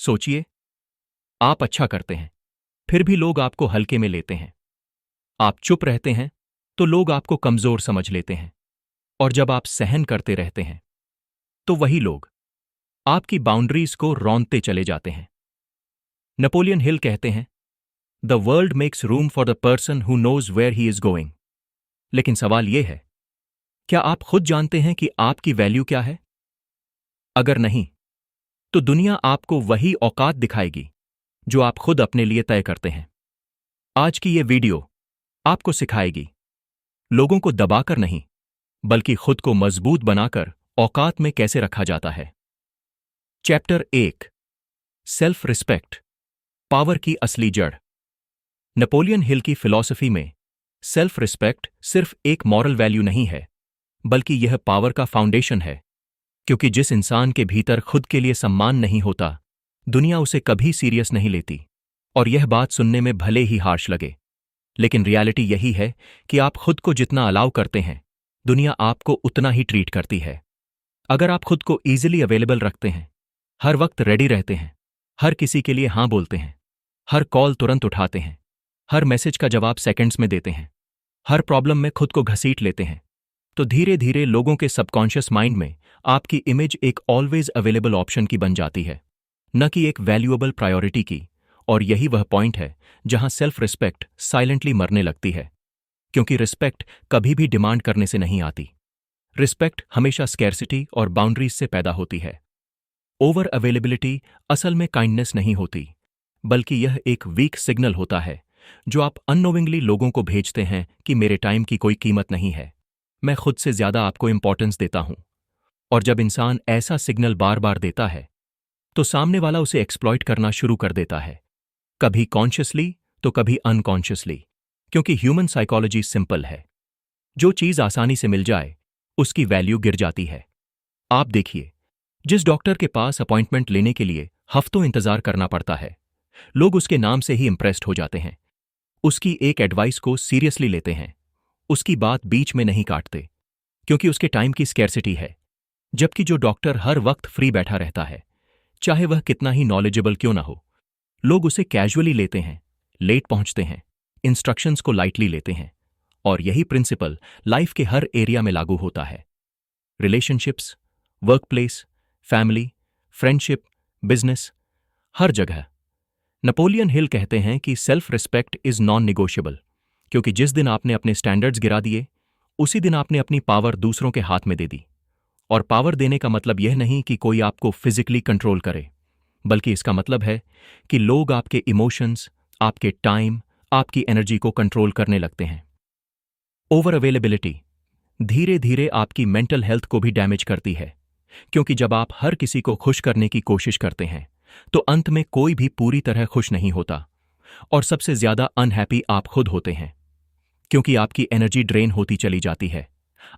सोचिए, आप अच्छा करते हैं, फिर भी लोग आपको हल्के में लेते हैं। आप चुप रहते हैं, तो लोग आपको कमजोर समझ लेते हैं। और जब आप सहन करते रहते हैं, तो वही लोग आपकी बाउंड्रीज को रौंदते चले जाते हैं। नेपोलियन हिल कहते हैं, the world makes room for the person who knows where he is going. लेकिन सवाल यह है, क्या आप खुद जानते हैं कि आपकी वैल्यू क्या है? अगर नहीं, तो दुनिया आपको वही औकात दिखाएगी जो आप खुद अपने लिए तय करते हैं। आज की यह वीडियो आपको सिखाएगी लोगों को दबाकर नहीं, बल्कि खुद को मजबूत बनाकर औकात में कैसे रखा जाता है। चैप्टर 1, सेल्फ रिस्पेक्ट, पावर की असली जड़। नेपोलियन हिल की फिलॉसफी में सेल्फ रिस्पेक्ट सिर्फ एक मॉरल वैल्यू नहीं है, बल्कि यह पावर का फाउंडेशन है। क्योंकि जिस इंसान के भीतर खुद के लिए सम्मान नहीं होता, दुनिया उसे कभी सीरियस नहीं लेती। और यह बात सुनने में भले ही हार्श लगे, लेकिन रियलिटी यही है कि आप खुद को जितना अलाउ करते हैं, दुनिया आपको उतना ही ट्रीट करती है। अगर आप खुद को ईजिली अवेलेबल रखते हैं, हर वक्त रेडी रहते हैं, हर किसी के लिए हां बोलते हैं, हर कॉल तुरंत उठाते हैं, हर मैसेज का जवाब सेकंड्स में देते हैं, हर प्रॉब्लम में खुद को घसीट लेते हैं, तो धीरे धीरे लोगों के सबकॉन्शियस माइंड में आपकी इमेज एक ऑलवेज अवेलेबल ऑप्शन की बन जाती है, न कि एक वैल्यूएबल प्रायोरिटी की। और यही वह पॉइंट है जहां सेल्फ रिस्पेक्ट साइलेंटली मरने लगती है। क्योंकि रिस्पेक्ट कभी भी डिमांड करने से नहीं आती। रिस्पेक्ट हमेशा स्कैर्सिटी और बाउंड्रीज से पैदा होती है। ओवर अवेलेबिलिटी असल में काइंडनेस नहीं होती, बल्कि यह एक वीक सिग्नल होता है जो आप अननोविंगली लोगों को भेजते हैं कि मेरे टाइम की कोई कीमत नहीं है, मैं खुद से ज्यादा आपको इंपॉर्टेंस देता हूं। और जब इंसान ऐसा सिग्नल बार बार देता है, तो सामने वाला उसे एक्सप्लॉइट करना शुरू कर देता है, कभी कॉन्शियसली तो कभी अनकॉन्शियसली। क्योंकि ह्यूमन साइकोलॉजी सिंपल है, जो चीज आसानी से मिल जाए उसकी वैल्यू गिर जाती है। आप देखिए, जिस डॉक्टर के पास अपॉइंटमेंट लेने के लिए हफ्तों इंतजार करना पड़ता है, लोग उसके नाम से ही इंप्रेस्ड हो जाते हैं, उसकी एक एडवाइस को सीरियसली लेते हैं, उसकी बात बीच में नहीं काटते, क्योंकि उसके टाइम की स्कैर्सिटी है। जबकि जो डॉक्टर हर वक्त फ्री बैठा रहता है, चाहे वह कितना ही नॉलेजेबल क्यों ना हो, लोग उसे कैजुअली लेते हैं, लेट पहुंचते हैं, इंस्ट्रक्शंस को लाइटली लेते हैं। और यही प्रिंसिपल लाइफ के हर एरिया में लागू होता है। Relationships, workplace, family, friendship, business, हर जगह। नेपोलियन हिल कहते हैं कि self respect is non negotiable. क्योंकि जिस दिन आपने अपने स्टैंडर्ड्स गिरा दिए, उसी दिन आपने अपनी पावर दूसरों के हाथ में दे दी। और पावर देने का मतलब यह नहीं कि कोई आपको फिजिकली कंट्रोल करे, बल्कि इसका मतलब है कि लोग आपके इमोशंस, आपके टाइम, आपकी एनर्जी को कंट्रोल करने लगते हैं। ओवर अवेलेबिलिटी धीरे धीरे आपकी मेंटल हेल्थ को भी डैमेज करती है। क्योंकि जब आप हर किसी को खुश करने की कोशिश करते हैं, तो अंत में कोई भी पूरी तरह खुश नहीं होता। और सबसे ज्यादा अनहैप्पी आप खुद होते हैं, क्योंकि आपकी एनर्जी ड्रेन होती चली जाती है,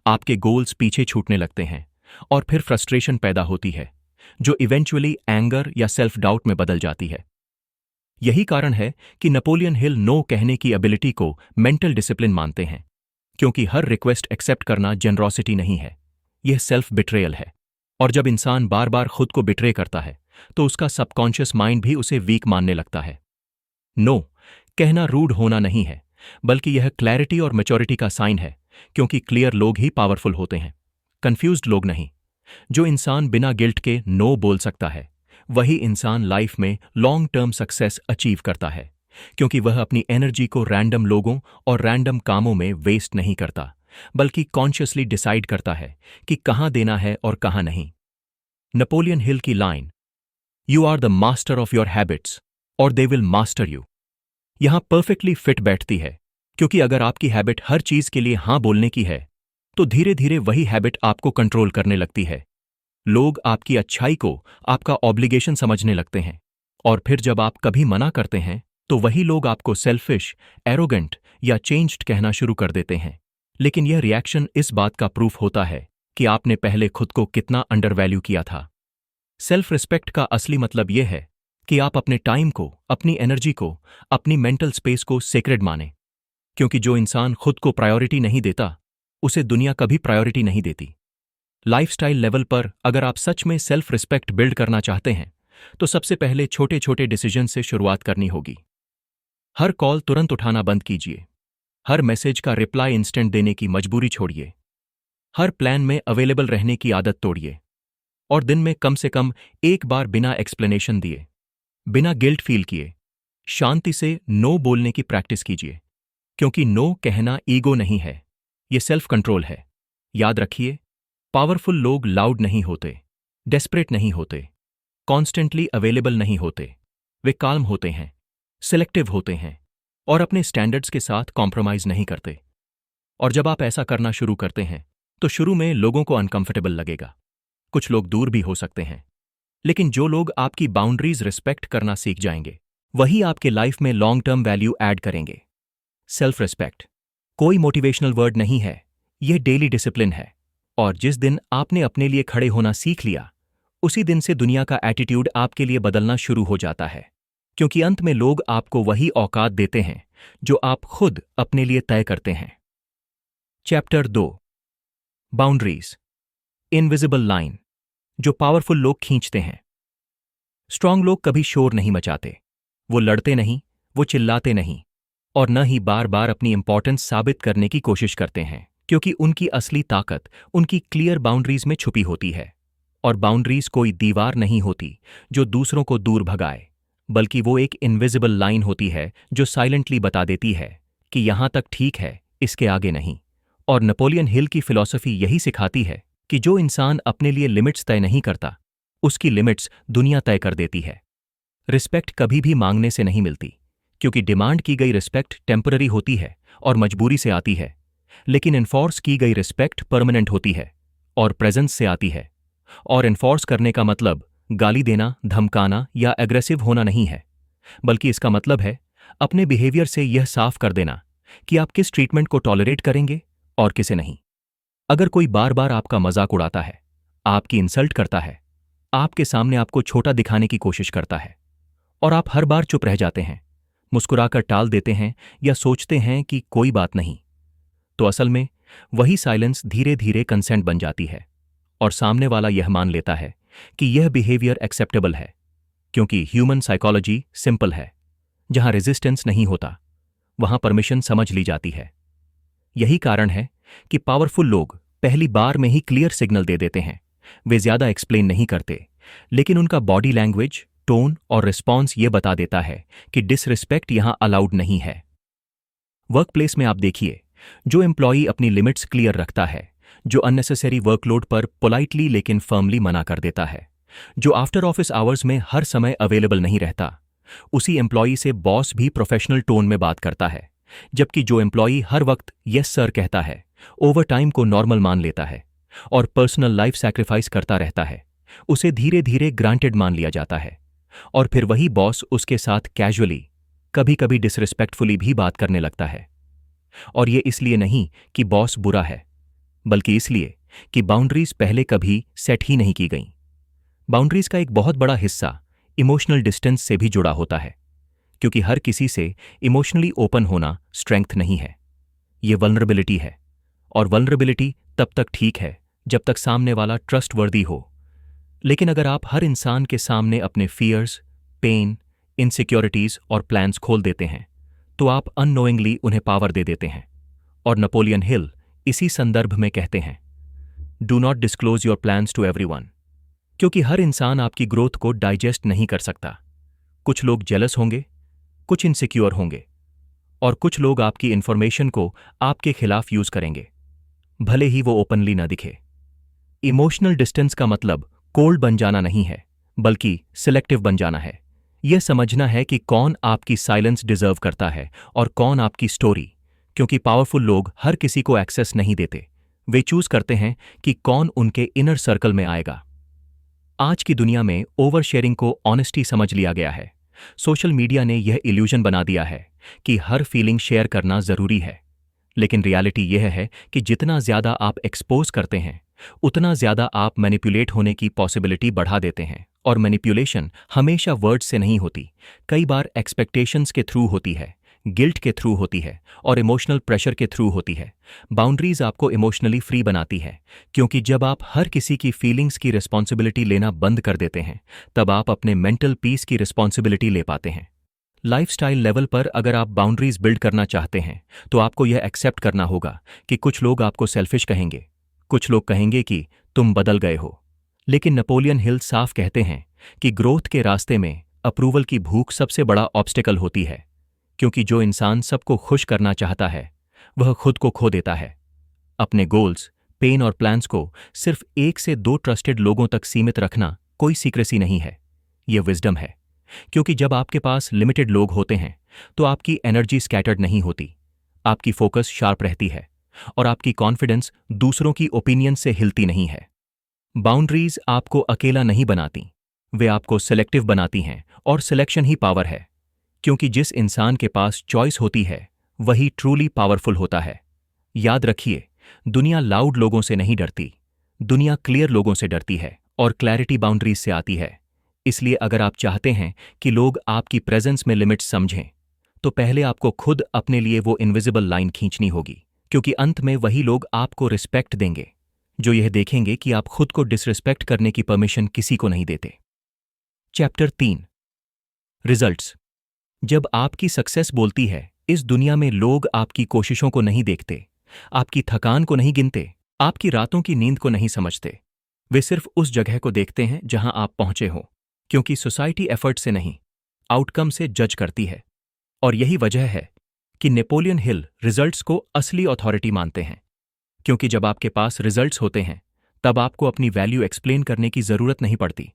आपके गोल्स पीछे छूटने लगते हैं, और फिर फ्रस्ट्रेशन पैदा होती है, जो इवेंचुअली एंगर या सेल्फ डाउट में बदल जाती है। यही कारण है कि नेपोलियन हिल नो कहने की एबिलिटी को मेंटल डिसिप्लिन मानते हैं। क्योंकि हर रिक्वेस्ट एक्सेप्ट करना जेनरोसिटी नहीं है, यह सेल्फ बिट्रेयल है। और जब इंसान बार बार खुद को बिट्रे करता है, तो उसका सबकॉन्शियस माइंड भी उसे वीक मानने लगता है। नो कहना रूड होना नहीं है, बल्कि यह क्लैरिटी और मैच्योरिटी का साइन है। क्योंकि क्लियर लोग ही पावरफुल होते हैं, कंफ्यूज्ड लोग नहीं। जो इंसान बिना गिल्ट के नो बोल सकता है, वही इंसान लाइफ में लॉन्ग टर्म सक्सेस अचीव करता है। क्योंकि वह अपनी एनर्जी को रैंडम लोगों और रैंडम कामों में वेस्ट नहीं करता, बल्कि कॉन्शियसली डिसाइड करता है कि कहां देना है और कहां नहीं। नेपोलियन हिल की line, you are the master of your habits और दे विल मास्टर यू, यहां परफेक्टली फिट बैठती है। क्योंकि अगर आपकी हैबिट हर चीज के लिए हां बोलने की है, तो धीरे धीरे वही हैबिट आपको कंट्रोल करने लगती है। लोग आपकी अच्छाई को आपका ऑब्लिगेशन समझने लगते हैं, और फिर जब आप कभी मना करते हैं, तो वही लोग आपको सेल्फिश, एरोगेंट या चेंज्ड कहना शुरू कर देते हैं। लेकिन यह रिएक्शन इस बात का प्रूफ होता है कि आपने पहले खुद को कितना अंडरवैल्यू किया था। सेल्फ रिस्पेक्ट का असली मतलब यह है कि आप अपने टाइम को, अपनी एनर्जी को, अपनी मेंटल स्पेस को सेक्रेड माने। क्योंकि जो इंसान खुद को प्रायोरिटी नहीं देता, उसे दुनिया कभी प्रायोरिटी नहीं देती। लाइफस्टाइल लेवल पर अगर आप सच में सेल्फ रिस्पेक्ट बिल्ड करना चाहते हैं, तो सबसे पहले छोटे छोटे डिसीजन से शुरुआत करनी होगी। हर कॉल तुरंत उठाना बंद कीजिए। हर मैसेज का रिप्लाई इंस्टेंट देने की मजबूरी छोड़िए। हर प्लान में अवेलेबल रहने की आदत तोड़िए। और दिन में कम से कम एक बार बिना एक्सप्लेनेशन दिए, बिना गिल्ट फील किए, शांति से नो बोलने की प्रैक्टिस कीजिए। क्योंकि नो कहना ईगो नहीं है, ये सेल्फ कंट्रोल है। याद रखिए, पावरफुल लोग लाउड नहीं होते, डेस्परेट नहीं होते, कॉन्स्टेंटली अवेलेबल नहीं होते। वे काल्म होते हैं, सिलेक्टिव होते हैं और अपने स्टैंडर्ड्स के साथ कॉम्प्रोमाइज नहीं करते। और जब आप ऐसा करना शुरू करते हैं तो शुरू में लोगों को अनकंफर्टेबल लगेगा, कुछ लोग दूर भी हो सकते हैं, लेकिन जो लोग आपकी बाउंड्रीज रिस्पेक्ट करना सीख जाएंगे वही आपके लाइफ में लॉन्ग टर्म वैल्यू ऐड करेंगे। सेल्फ रिस्पेक्ट कोई मोटिवेशनल वर्ड नहीं है, यह डेली डिसिप्लिन है। और जिस दिन आपने अपने लिए खड़े होना सीख लिया, उसी दिन से दुनिया का एटीट्यूड आपके लिए बदलना शुरू हो जाता है। क्योंकि अंत में लोग आपको वही औकात देते हैं जो आप खुद अपने लिए तय करते हैं। चैप्टर 2, बाउंड्रीज, इनविजिबल लाइन जो पावरफुल लोग खींचते हैं। स्ट्रांग लोग कभी शोर नहीं मचाते, वो लड़ते नहीं, वो चिल्लाते नहीं, और न ही बार बार अपनी इंपॉर्टेंस साबित करने की कोशिश करते हैं। क्योंकि उनकी असली ताकत उनकी क्लियर बाउंड्रीज में छुपी होती है। और बाउंड्रीज कोई दीवार नहीं होती जो दूसरों को दूर भगाए, बल्कि वो एक इनविजिबल लाइन होती है जो साइलेंटली बता देती है कि यहां तक ठीक है, इसके आगे नहीं। और नेपोलियन हिल की फिलॉसफी यही सिखाती है कि जो इंसान अपने लिए लिमिट्स तय नहीं करता, उसकी लिमिट्स दुनिया तय कर देती है। रिस्पेक्ट कभी भी मांगने से नहीं मिलती, क्योंकि डिमांड की गई रिस्पेक्ट टेम्पररी होती है और मजबूरी से आती है। लेकिन इन्फोर्स की गई रिस्पेक्ट परमानेंट होती है और प्रेजेंस से आती है। और इन्फोर्स करने का मतलब गाली देना, धमकाना या एग्रेसिव होना नहीं है, बल्कि इसका मतलब है अपने बिहेवियर से यह साफ कर देना कि आप किस ट्रीटमेंट को टॉलरेट करेंगे और किसे नहीं। अगर कोई बार बार आपका मजाक उड़ाता है, आपकी इंसल्ट करता है, आपके सामने आपको छोटा दिखाने की कोशिश करता है, और आप हर बार चुप रह जाते हैं, मुस्कुराकर टाल देते हैं या सोचते हैं कि कोई बात नहीं, तो असल में वही साइलेंस धीरे धीरे कंसेंट बन जाती है। और सामने वाला यह मान लेता है कि यह बिहेवियर एक्सेप्टेबल है। क्योंकि ह्यूमन साइकोलॉजी सिंपल है, जहां रेजिस्टेंस नहीं होता वहां परमिशन समझ ली जाती है। यही कारण है कि पावरफुल लोग पहली बार में ही क्लियर सिग्नल दे देते हैं। वे ज्यादा एक्सप्लेन नहीं करते, लेकिन उनका बॉडी लैंग्वेज, टोन और रिस्पॉन्स ये बता देता है कि डिसरिस्पेक्ट यहां अलाउड नहीं है। वर्क प्लेस में आप देखिए, जो एम्प्लॉई अपनी लिमिट्स क्लियर रखता है, जो अननेसेसरी वर्कलोड पर पोलाइटली लेकिन फर्मली मना कर देता है, जो आफ्टर ऑफिस आवर्स में हर समय अवेलेबल नहीं रहता, उसी एम्प्लॉई से बॉस भी प्रोफेशनल टोन में बात करता है। जबकि जो एम्प्लॉई हर वक्त यस सर कहता है, ओवर टाइम को नॉर्मल मान लेता है और पर्सनल लाइफ सैक्रिफाइस करता रहता है, उसे धीरे धीरे ग्रांटेड मान लिया जाता है। और फिर वही बॉस उसके साथ कैजुअली, कभी कभी डिसरिस्पेक्टफुली भी बात करने लगता है। और ये इसलिए नहीं कि बॉस बुरा है, बल्कि इसलिए कि बाउंड्रीज पहले कभी सेट ही नहीं की गईं। बाउंड्रीज का एक बहुत बड़ा हिस्सा इमोशनल डिस्टेंस से भी जुड़ा होता है, क्योंकि हर किसी से इमोशनली ओपन होना स्ट्रेंथ नहीं है, ये वल्नरेबिलिटी है। और वल्नरेबिलिटी तब तक ठीक है जब तक सामने वाला ट्रस्टवर्दी हो। लेकिन अगर आप हर इंसान के सामने अपने फियर्स, पेन, इनसिक्योरिटीज और प्लान्स खोल देते हैं, तो आप अननोइंगली उन्हें पावर दे देते हैं। और नेपोलियन हिल इसी संदर्भ में कहते हैं, do not disclose your plans to everyone. क्योंकि हर इंसान आपकी ग्रोथ को डाइजेस्ट नहीं कर सकता। कुछ लोग जेलस होंगे, कुछ इनसिक्योर होंगे, और कुछ लोग आपकी इंफॉर्मेशन को आपके खिलाफ यूज करेंगे, भले ही वो ओपनली न दिखे। इमोशनल डिस्टेंस का मतलब कोल्ड बन जाना नहीं है, बल्कि सिलेक्टिव बन जाना है। यह समझना है कि कौन आपकी साइलेंस डिजर्व करता है और कौन आपकी स्टोरी। क्योंकि पावरफुल लोग हर किसी को एक्सेस नहीं देते, वे चूज करते हैं कि कौन उनके इनर सर्कल में आएगा। आज की दुनिया में ओवर शेयरिंग को ऑनेस्टी समझ लिया गया है। सोशल मीडिया ने यह इल्यूजन बना दिया है कि हर फीलिंग शेयर करना जरूरी है। लेकिन रियलिटी यह है कि जितना ज्यादा आप एक्सपोज करते हैं, उतना ज्यादा आप मैनिपुलेट होने की पॉसिबिलिटी बढ़ा देते हैं। और मैनिपुलेशन हमेशा वर्ड्स से नहीं होती, कई बार एक्सपेक्टेशंस के थ्रू होती है, गिल्ट के थ्रू होती है और इमोशनल प्रेशर के थ्रू होती है। बाउंड्रीज आपको इमोशनली फ्री बनाती है, क्योंकि जब आप हर किसी की फीलिंग्स की रिस्पॉन्सिबिलिटी लेना बंद कर देते हैं, तब आप अपने मेंटल पीस की रिस्पॉन्सिबिलिटी ले पाते हैं। लाइफस्टाइल लेवल पर अगर आप बाउंड्रीज बिल्ड करना चाहते हैं, तो आपको यह एक्सेप्ट करना होगा कि कुछ लोग आपको सेल्फिश कहेंगे, कुछ लोग कहेंगे कि तुम बदल गए हो। लेकिन नेपोलियन हिल साफ कहते हैं कि ग्रोथ के रास्ते में अप्रूवल की भूख सबसे बड़ा ऑब्स्टिकल होती है, क्योंकि जो इंसान सबको खुश करना चाहता है, वह खुद को खो देता है। अपने गोल्स, पेन और प्लान्स को सिर्फ 1 से 2 ट्रस्टेड लोगों तक सीमित रखना कोई सीक्रेसी नहीं है, यह विजडम है। क्योंकि जब आपके पास लिमिटेड लोग होते हैं, तो आपकी एनर्जी स्कैटर्ड नहीं होती, आपकी फोकस शार्प रहती है और आपकी कॉन्फिडेंस दूसरों की ओपिनियन से हिलती नहीं है। बाउंड्रीज आपको अकेला नहीं बनाती, वे आपको सेलेक्टिव बनाती हैं, और सिलेक्शन ही पावर है। क्योंकि जिस इंसान के पास चॉइस होती है, वही ट्रूली पावरफुल होता है। याद रखिए, दुनिया लाउड लोगों से नहीं डरती, दुनिया क्लियर लोगों से डरती है, और क्लैरिटी बाउंड्रीज से आती है। इसलिए अगर आप चाहते हैं कि लोग आपकी प्रेजेंस में लिमिट्स समझें, तो पहले आपको खुद अपने लिए वो इनविजिबल लाइन खींचनी होगी, क्योंकि अंत में वही लोग आपको रिस्पेक्ट देंगे जो यह देखेंगे कि आप खुद को डिसरिस्पेक्ट करने की परमिशन किसी को नहीं देते। Chapter 3, results. जब आपकी सक्सेस बोलती है, इस दुनिया में लोग आपकी कोशिशों को नहीं देखते, आपकी थकान को नहीं गिनते, आपकी रातों की नींद को नहीं समझते। वे सिर्फ उस जगह को देखते हैं जहां आप पहुंचे हो, क्योंकि सोसाइटी एफर्ट से नहीं, आउटकम से जज करती है। और यही वजह है कि नेपोलियन हिल रिजल्ट्स को असली अथॉरिटी मानते हैं, क्योंकि जब आपके पास रिजल्ट्स होते हैं, तब आपको अपनी वैल्यू एक्सप्लेन करने की जरूरत नहीं पड़ती।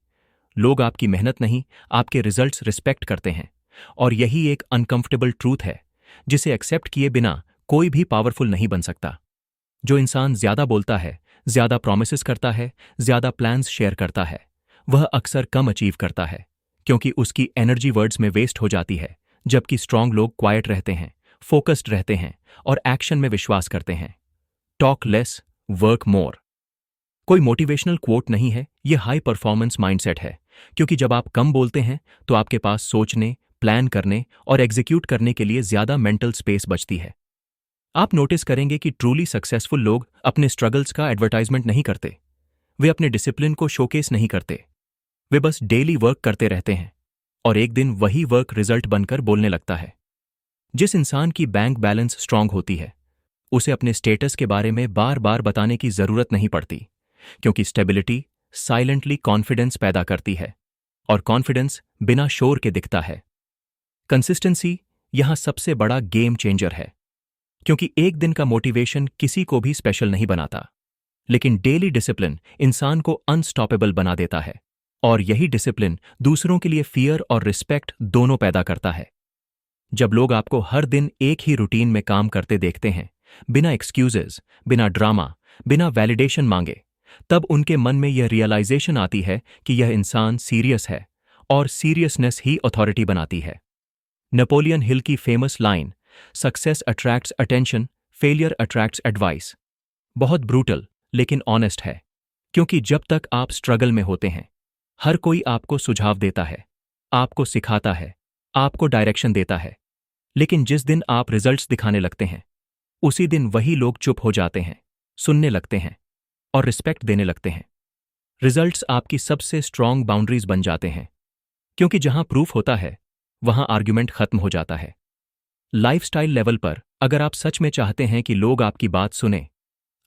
लोग आपकी मेहनत नहीं, आपके रिजल्ट्स रिस्पेक्ट करते हैं। और यही एक अनकंफर्टेबल ट्रूथ है, जिसे एक्सेप्ट किए बिना कोई भी पावरफुल नहीं बन सकता। जो इंसान ज्यादा बोलता है, ज्यादा प्रॉमिसेस करता है, ज्यादा प्लान्स शेयर करता है, वह अक्सर कम अचीव करता है, क्योंकि उसकी एनर्जी वर्ड्स में वेस्ट हो जाती है। जबकि स्ट्रांग लोग क्वाइट रहते हैं, फोकस्ड रहते हैं और एक्शन में विश्वास करते हैं। टॉक लेस, वर्क मोर कोई मोटिवेशनल क्वोट नहीं है, यह हाई परफॉर्मेंस माइंडसेट है। क्योंकि जब आप कम बोलते हैं, तो आपके पास सोचने, प्लान करने और एग्जीक्यूट करने के लिए ज्यादा मेंटल स्पेस बचती है। आप नोटिस करेंगे कि ट्रूली सक्सेसफुल लोग अपने स्ट्रगल्स का एडवर्टाइजमेंट नहीं करते, वे अपने डिसिप्लिन को शोकेस नहीं करते, वे बस डेली वर्क करते रहते हैं, और एक दिन वही वर्क रिजल्ट बनकर बोलने लगता है। जिस इंसान की बैंक बैलेंस स्ट्रांग होती है, उसे अपने स्टेटस के बारे में बार बार बताने की जरूरत नहीं पड़ती, क्योंकि स्टेबिलिटी साइलेंटली कॉन्फिडेंस पैदा करती है, और कॉन्फिडेंस बिना शोर के दिखता है। कंसिस्टेंसी यहां सबसे बड़ा गेम चेंजर है, क्योंकि एक दिन का मोटिवेशन किसी को भी स्पेशल नहीं बनाता, लेकिन डेली डिसिप्लिन इंसान को अनस्टॉपेबल बना देता है। और यही डिसिप्लिन दूसरों के लिए फियर और रिस्पेक्ट दोनों पैदा करता है। जब लोग आपको हर दिन एक ही रूटीन में काम करते देखते हैं, बिना एक्सक्यूजेज, बिना ड्रामा, बिना वैलिडेशन मांगे, तब उनके मन में यह रियलाइजेशन आती है कि यह इंसान सीरियस है, और सीरियसनेस ही अथॉरिटी बनाती है। नेपोलियन हिल की famous line, success attracts attention, failure attracts advice, बहुत ब्रूटल लेकिन ऑनेस्ट है। क्योंकि जब तक आप स्ट्रगल में होते हैं, हर कोई आपको सुझाव देता है, आपको सिखाता है, आपको डायरेक्शन देता है। लेकिन जिस दिन आप रिजल्ट्स दिखाने लगते हैं, उसी दिन वही लोग चुप हो जाते हैं, सुनने लगते हैं और रिस्पेक्ट देने लगते हैं। रिजल्ट्स आपकी सबसे स्ट्रांग बाउंड्रीज बन जाते हैं, क्योंकि जहां प्रूफ होता है, वहां आर्ग्यूमेंट खत्म हो जाता है। लाइफस्टाइल लेवल पर अगर आप सच में चाहते हैं कि लोग आपकी बात सुने,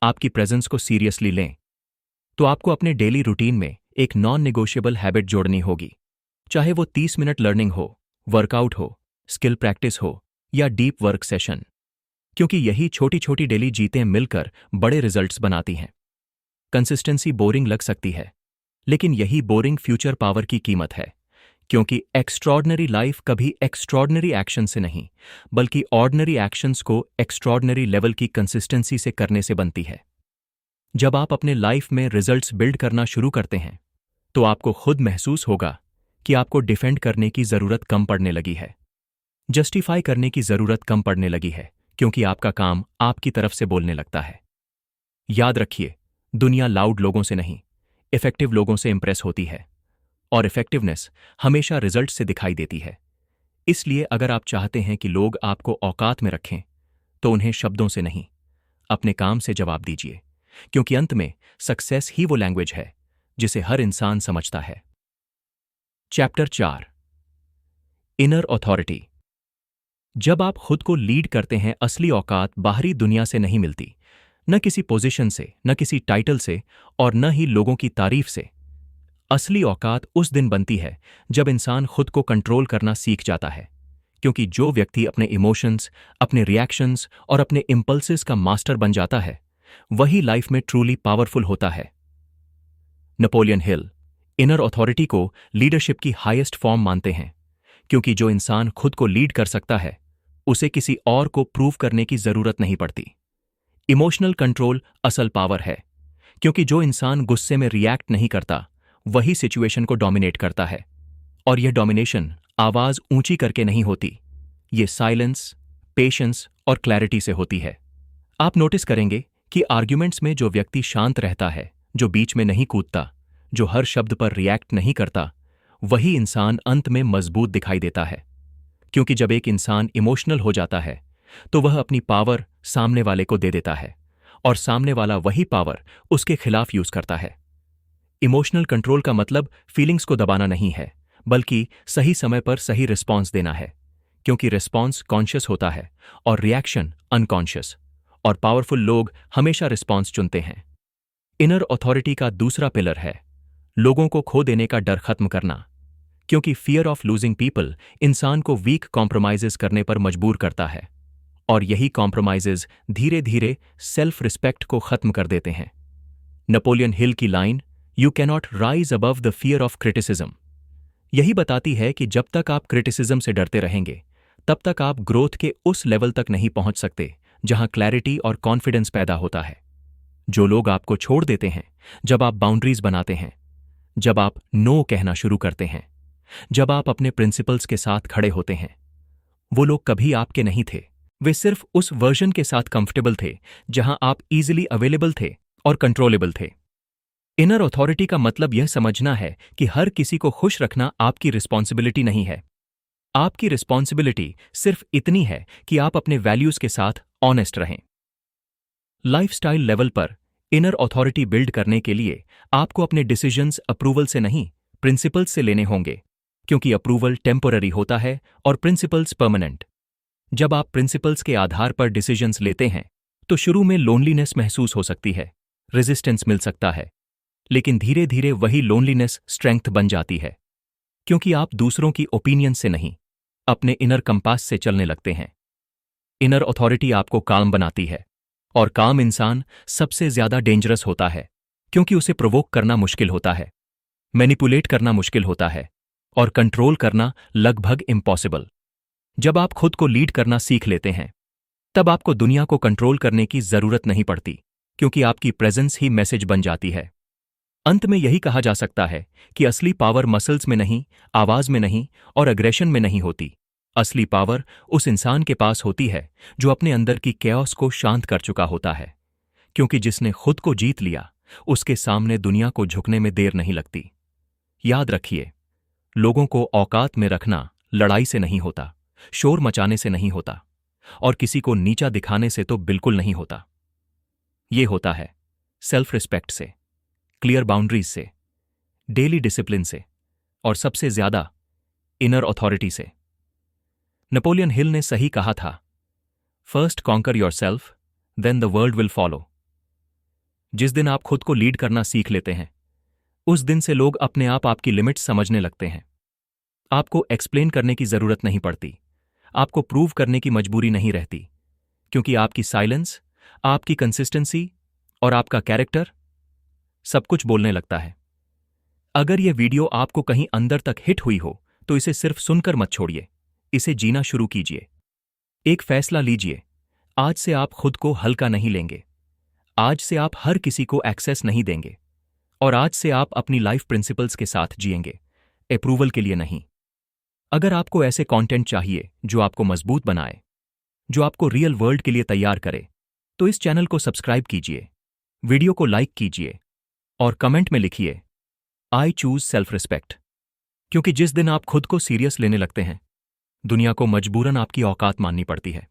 आपकी प्रेजेंस को सीरियसली लें, तो आपको अपने डेली रूटीन में एक नॉन नेगोशिएबल हैबिट जोड़नी होगी। चाहे वो 30 मिनट लर्निंग हो, वर्कआउट हो, स्किल प्रैक्टिस हो या डीप वर्क सेशन, क्योंकि यही छोटी छोटी डेली जीतें मिलकर बड़े रिजल्ट्स बनाती हैं। कंसिस्टेंसी बोरिंग लग सकती है, लेकिन यही बोरिंग फ्यूचर पावर की कीमत है, क्योंकि एक्स्ट्रॉर्डनरी लाइफ कभी एक्स्ट्रॉर्डनरी एक्शन से नहीं, बल्कि ऑर्डिनरी एक्शंस को एक्स्ट्रॉर्डनरी लेवल की कंसिस्टेंसी से करने से बनती है। जब आप अपने लाइफ में रिजल्ट्स बिल्ड करना शुरू करते हैं, तो आपको खुद महसूस होगा कि आपको डिफेंड करने की जरूरत कम पड़ने लगी है, जस्टिफाई करने की जरूरत कम पड़ने लगी है, क्योंकि आपका काम आपकी तरफ से बोलने लगता है। याद रखिए, दुनिया लाउड लोगों से नहीं, इफेक्टिव लोगों से इंप्रेस होती है, और इफेक्टिवनेस हमेशा रिजल्ट से दिखाई देती है। इसलिए अगर आप चाहते हैं कि लोग आपको औकात में रखें, तो उन्हें शब्दों से नहीं, अपने काम से जवाब दीजिए, क्योंकि अंत में सक्सेस ही वो लैंग्वेज है जिसे हर इंसान समझता है। Chapter 4, inner authority. जब आप खुद को लीड करते हैं, असली औकात बाहरी दुनिया से नहीं मिलती, न किसी पोजीशन से, न किसी टाइटल से, और न ही लोगों की तारीफ से। असली औकात उस दिन बनती है जब इंसान खुद को कंट्रोल करना सीख जाता है, क्योंकि जो व्यक्ति अपने इमोशंस, अपने रिएक्शंस और अपने इंपल्सेस का मास्टर बन जाता है, वही लाइफ में ट्रूली पावरफुल होता है। नेपोलियन हिल इनर अथॉरिटी को लीडरशिप की हाईएस्ट फॉर्म मानते हैं, क्योंकि जो इंसान खुद को लीड कर सकता है, उसे किसी और को प्रूव करने की जरूरत नहीं पड़ती। इमोशनल कंट्रोल असल पावर है, क्योंकि जो इंसान गुस्से में रिएक्ट नहीं करता, वही सिचुएशन को डोमिनेट करता है। और यह डोमिनेशन आवाज ऊंची करके नहीं होती, ये साइलेंस, पेशेंस और क्लैरिटी से होती है। आप नोटिस करेंगे कि आर्ग्यूमेंट्स में जो व्यक्ति शांत रहता है, जो बीच में नहीं कूदता, जो हर शब्द पर रिएक्ट नहीं करता, वही इंसान अंत में मजबूत दिखाई देता है। क्योंकि जब एक इंसान इमोशनल हो जाता है, तो वह अपनी पावर सामने वाले को दे देता है, और सामने वाला वही पावर उसके खिलाफ यूज करता है। इमोशनल कंट्रोल का मतलब फीलिंग्स को दबाना नहीं है, बल्कि सही समय पर सही रिस्पॉन्स देना है, क्योंकि रिस्पॉन्स कॉन्शियस होता है और रिएक्शन अनकॉन्शियस, और पावरफुल लोग हमेशा रिस्पॉन्स चुनते हैं। इनर अथॉरिटी का दूसरा पिलर है लोगों को खो देने का डर खत्म करना, क्योंकि फियर ऑफ लूजिंग पीपल इंसान को वीक कॉम्प्रोमाइजेस करने पर मजबूर करता है, और यही कॉम्प्रोमाइजेस धीरे धीरे सेल्फ रिस्पेक्ट को खत्म कर देते हैं। नेपोलियन हिल की line, you cannot rise above the fear of criticism, यही बताती है कि जब तक आप क्रिटिसिज्म से डरते रहेंगे, तब तक आप ग्रोथ के उस लेवल तक नहीं पहुंच सकते जहां क्लैरिटी और कॉन्फिडेंस पैदा होता है। जो लोग आपको छोड़ देते हैं जब आप बाउंड्रीज बनाते हैं, जब आप नो कहना शुरू करते हैं, जब आप अपने प्रिंसिपल्स के साथ खड़े होते हैं, वो लोग कभी आपके नहीं थे। वे सिर्फ उस वर्जन के साथ कंफर्टेबल थे जहां आप इजीली अवेलेबल थे और कंट्रोलेबल थे। इनर अथॉरिटी का मतलब यह समझना है कि हर किसी को खुश रखना आपकी रिस्पॉन्सिबिलिटी नहीं है। आपकी रिस्पॉन्सिबिलिटी सिर्फ इतनी है कि आप अपने वैल्यूज के साथ ऑनेस्ट रहें। लाइफस्टाइल लेवल पर इनर अथॉरिटी बिल्ड करने के लिए आपको अपने डिसीजंस अप्रूवल से नहीं, प्रिंसिपल्स से लेने होंगे, क्योंकि अप्रूवल टेम्पररी होता है और प्रिंसिपल्स परमानेंट। जब आप प्रिंसिपल्स के आधार पर डिसीजंस लेते हैं, तो शुरू में लोनलीनेस महसूस हो सकती है, रेजिस्टेंस मिल सकता है, लेकिन धीरे धीरे वही लोनलीनेस स्ट्रेंथ बन जाती है, क्योंकि आप दूसरों की ओपिनियन से नहीं, अपने इनर कंपास से चलने लगते हैं। इनर अथॉरिटी आपको काम बनाती है, और काम इंसान सबसे ज्यादा डेंजरस होता है, क्योंकि उसे प्रोवोक करना मुश्किल होता है, मैनिपुलेट करना मुश्किल होता है, और कंट्रोल करना लगभग इम्पॉसिबल। जब आप खुद को लीड करना सीख लेते हैं, तब आपको दुनिया को कंट्रोल करने की जरूरत नहीं पड़ती, क्योंकि आपकी प्रेजेंस ही मैसेज बन जाती है। अंत में यही कहा जा सकता है कि असली पावर मसल्स में नहीं, आवाज में नहीं और अग्रेशन में नहीं होती। असली पावर उस इंसान के पास होती है जो अपने अंदर की कैओस को शांत कर चुका होता है, क्योंकि जिसने खुद को जीत लिया, उसके सामने दुनिया को झुकने में देर नहीं लगती। याद रखिए, लोगों को औकात में रखना लड़ाई से नहीं होता, शोर मचाने से नहीं होता, और किसी को नीचा दिखाने से तो बिल्कुल नहीं होता। ये होता है सेल्फ रिस्पेक्ट से, क्लियर बाउंड्रीज से, डेली डिसिप्लिन से, और सबसे ज्यादा इनर अथॉरिटी से। नेपोलियन हिल ने सही कहा था, first conquer yourself, then the world will follow. जिस दिन आप खुद को लीड करना सीख लेते हैं, उस दिन से लोग अपने आप आपकी लिमिट्स समझने लगते हैं। आपको एक्सप्लेन करने की जरूरत नहीं पड़ती, आपको प्रूव करने की मजबूरी नहीं रहती, क्योंकि आपकी साइलेंस, आपकी कंसिस्टेंसी और आपका कैरेक्टर सब कुछ बोलने लगता है। अगर यह वीडियो आपको कहीं अंदर तक हिट हुई हो, तो इसे सिर्फ सुनकर मत छोड़िए, इसे जीना शुरू कीजिए। एक फैसला लीजिए, आज से आप खुद को हल्का नहीं लेंगे, आज से आप हर किसी को एक्सेस नहीं देंगे, और आज से आप अपनी लाइफ प्रिंसिपल्स के साथ जिएंगे, अप्रूवल के लिए नहीं। अगर आपको ऐसे कंटेंट चाहिए जो आपको मजबूत बनाए, जो आपको रियल वर्ल्ड के लिए तैयार करे, तो इस चैनल को सब्सक्राइब कीजिए, वीडियो को लाइक कीजिए, और कमेंट में लिखिए, आई चूज सेल्फ रिस्पेक्ट। क्योंकि जिस दिन आप खुद को सीरियस लेने लगते हैं, दुनिया को मजबूरन आपकी औकात माननी पड़ती है।